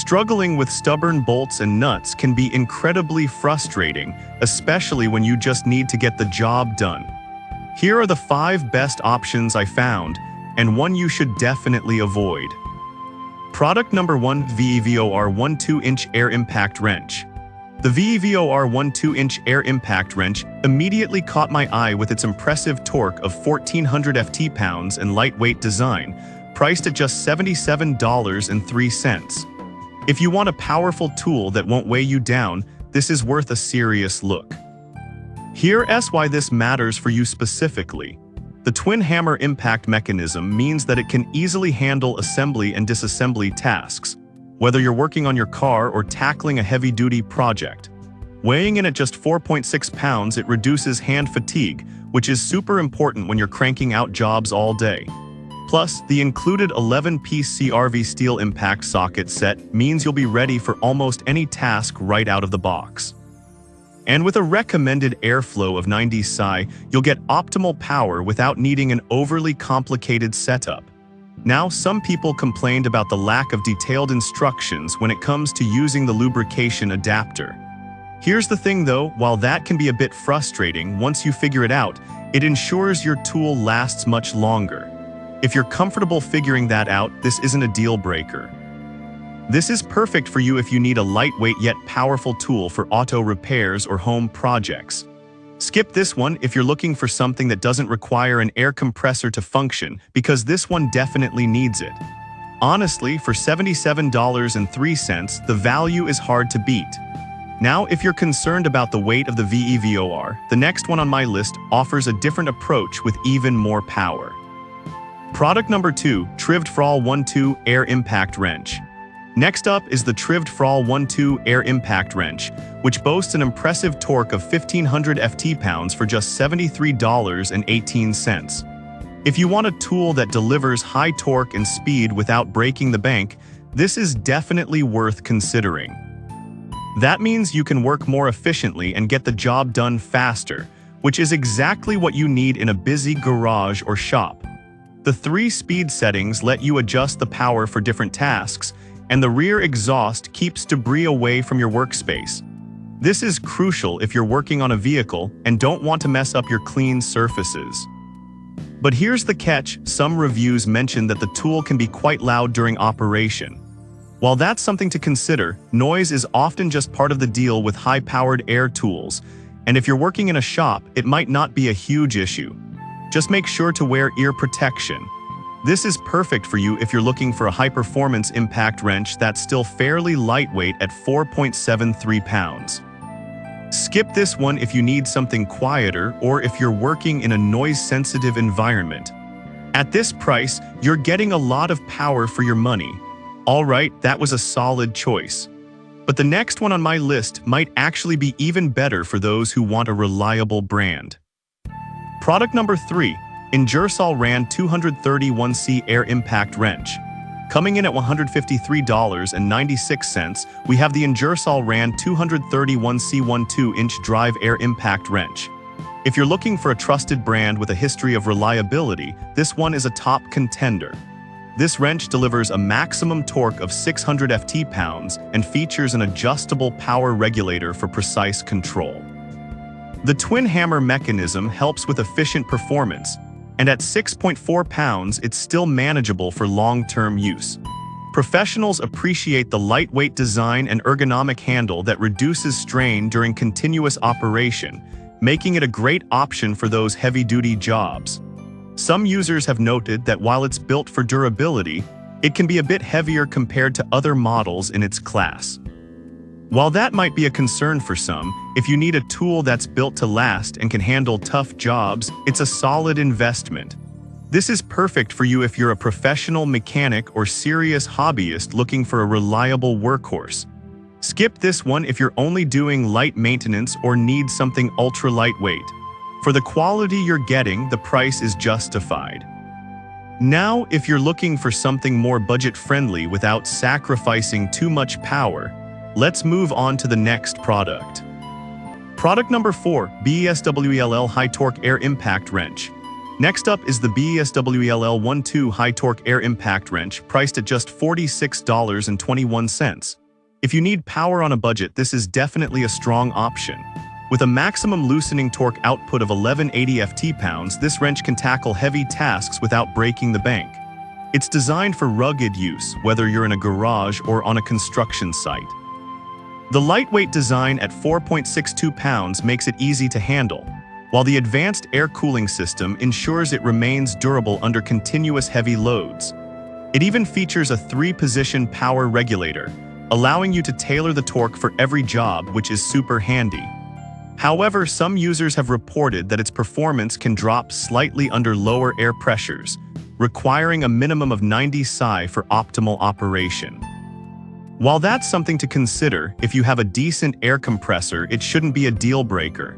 Struggling with stubborn bolts and nuts can be incredibly frustrating, especially when you just need to get the job done. Here are the 5 best options I found, and one you should definitely avoid. Product number 1: VEVOR 1 2-inch Air Impact Wrench. The VEVOR 1 2-inch Air Impact Wrench immediately caught my eye with its impressive torque of 1,400 ft-pounds and lightweight design, priced at just $77.03. If you want a powerful tool that won't weigh you down, this is worth a serious look. Here's why this matters for you specifically. The twin hammer impact mechanism means that it can easily handle assembly and disassembly tasks, whether you're working on your car or tackling a heavy-duty project. Weighing in at just 4.6 pounds, it reduces hand fatigue, which is super important when you're cranking out jobs all day. Plus, the included 11-piece CRV steel impact socket set means you'll be ready for almost any task right out of the box. And with a recommended airflow of 90 psi, you'll get optimal power without needing an overly complicated setup. Now, some people complained about the lack of detailed instructions when it comes to using the lubrication adapter. Here's the thing though, while that can be a bit frustrating, once you figure it out, it ensures your tool lasts much longer. If you're comfortable figuring that out, this isn't a deal breaker. This is perfect for you if you need a lightweight yet powerful tool for auto repairs or home projects. Skip this one if you're looking for something that doesn't require an air compressor to function, because this one definitely needs it. Honestly, for $77.03, the value is hard to beat. Now, if you're concerned about the weight of the VEVOR, the next one on my list offers a different approach with even more power. Product number 2: TRIVD-FRAL 1 2 Air Impact Wrench. Next up is the TRIVD-FRAL 1 2 Air Impact Wrench, which boasts an impressive torque of 1,500 ft-pounds for just $73.18. If you want a tool that delivers high torque and speed without breaking the bank, this is definitely worth considering. That means you can work more efficiently and get the job done faster, which is exactly what you need in a busy garage or shop. The 3 speed settings let you adjust the power for different tasks, and the rear exhaust keeps debris away from your workspace. This is crucial if you're working on a vehicle and don't want to mess up your clean surfaces. But here's the catch: some reviews mention that the tool can be quite loud during operation. While that's something to consider, noise is often just part of the deal with high-powered air tools, and if you're working in a shop, it might not be a huge issue. Just make sure to wear ear protection. This is perfect for you if you're looking for a high-performance impact wrench that's still fairly lightweight at 4.73 pounds. Skip this one if you need something quieter or if you're working in a noise-sensitive environment. At this price, you're getting a lot of power for your money. Alright, that was a solid choice. But the next one on my list might actually be even better for those who want a reliable brand. Product number 3: Ingersoll Rand 231C Air Impact Wrench. Coming in at $153.96, we have the Ingersoll Rand 231C 1 2-inch Drive Air Impact Wrench. If you're looking for a trusted brand with a history of reliability, this one is a top contender. This wrench delivers a maximum torque of 600 ft-pounds and features an adjustable power regulator for precise control. The twin hammer mechanism helps with efficient performance, and at 6.4 pounds, it's still manageable for long-term use. Professionals appreciate the lightweight design and ergonomic handle that reduces strain during continuous operation, making it a great option for those heavy-duty jobs. Some users have noted that while it's built for durability, it can be a bit heavier compared to other models in its class. While that might be a concern for some, if you need a tool that's built to last and can handle tough jobs, it's a solid investment. This is perfect for you if you're a professional mechanic or serious hobbyist looking for a reliable workhorse. Skip this one if you're only doing light maintenance or need something ultra-lightweight. For the quality you're getting, the price is justified. Now, if you're looking for something more budget-friendly without sacrificing too much power, let's move on to the next product. Product number 4: BESWELL High Torque Air Impact Wrench. Next up is the BESWELL 1 2 High Torque Air Impact Wrench, priced at just $46.21. If you need power on a budget, this is definitely a strong option. With a maximum loosening torque output of 1180 ft-pounds, this wrench can tackle heavy tasks without breaking the bank. It's designed for rugged use, whether you're in a garage or on a construction site. The lightweight design at 4.62 pounds makes it easy to handle, while the advanced air cooling system ensures it remains durable under continuous heavy loads. It even features a 3-position power regulator, allowing you to tailor the torque for every job, which is super handy. However, some users have reported that its performance can drop slightly under lower air pressures, requiring a minimum of 90 psi for optimal operation. While that's something to consider, if you have a decent air compressor, it shouldn't be a deal breaker.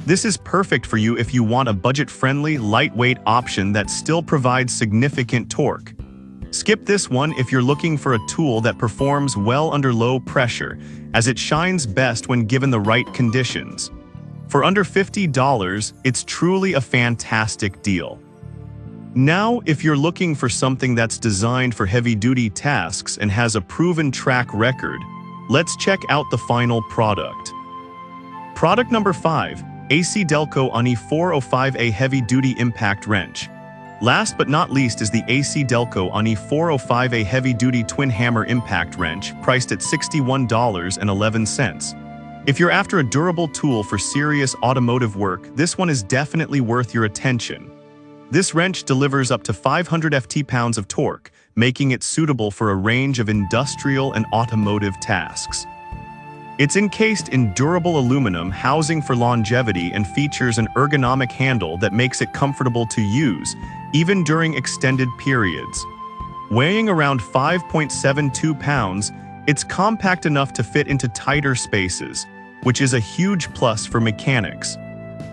This is perfect for you if you want a budget-friendly, lightweight option that still provides significant torque. Skip this one if you're looking for a tool that performs well under low pressure, as it shines best when given the right conditions. For under $50, it's truly a fantastic deal. Now, if you're looking for something that's designed for heavy-duty tasks and has a proven track record, let's check out the final product. Product number 5, AC Delco ONI 405A Heavy-Duty Impact Wrench. Last but not least is the AC Delco ONI 405A Heavy-Duty Twin Hammer Impact Wrench, priced at $61.11. If you're after a durable tool for serious automotive work, this one is definitely worth your attention. This wrench delivers up to 500 ft-pounds of torque, making it suitable for a range of industrial and automotive tasks. It's encased in durable aluminum housing for longevity and features an ergonomic handle that makes it comfortable to use, even during extended periods. Weighing around 5.72 pounds, it's compact enough to fit into tighter spaces, which is a huge plus for mechanics.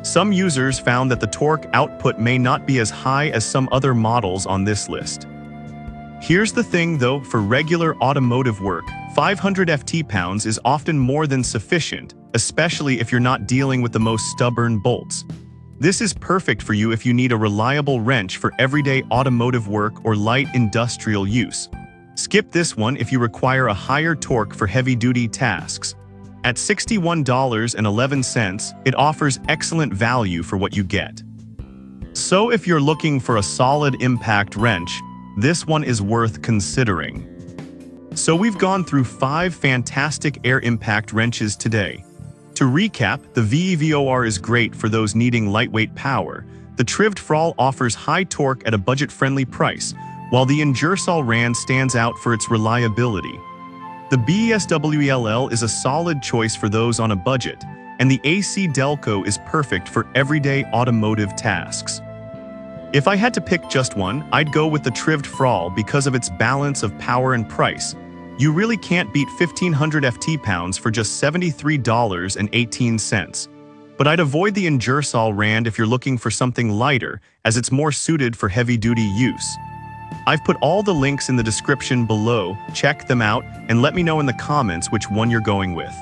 Some users found that the torque output may not be as high as some other models on this list. Here's the thing though, for regular automotive work, 500 ft-pounds is often more than sufficient, especially if you're not dealing with the most stubborn bolts. This is perfect for you if you need a reliable wrench for everyday automotive work or light industrial use. Skip this one if you require a higher torque for heavy-duty tasks. At $61.11, it offers excellent value for what you get. So if you're looking for a solid impact wrench, this one is worth considering. So we've gone through 5 fantastic air impact wrenches today. To recap, the VEVOR is great for those needing lightweight power. The Trived Frall offers high torque at a budget-friendly price, while the Ingersoll Rand stands out for its reliability. The BESWELL is a solid choice for those on a budget, and the AC Delco is perfect for everyday automotive tasks. If I had to pick just one, I'd go with the Trived Frall because of its balance of power and price. You really can't beat 1500 ft-pounds for just $73.18. But I'd avoid the Ingersoll Rand if you're looking for something lighter, as it's more suited for heavy-duty use. I've put all the links in the description below, check them out, and let me know in the comments which one you're going with.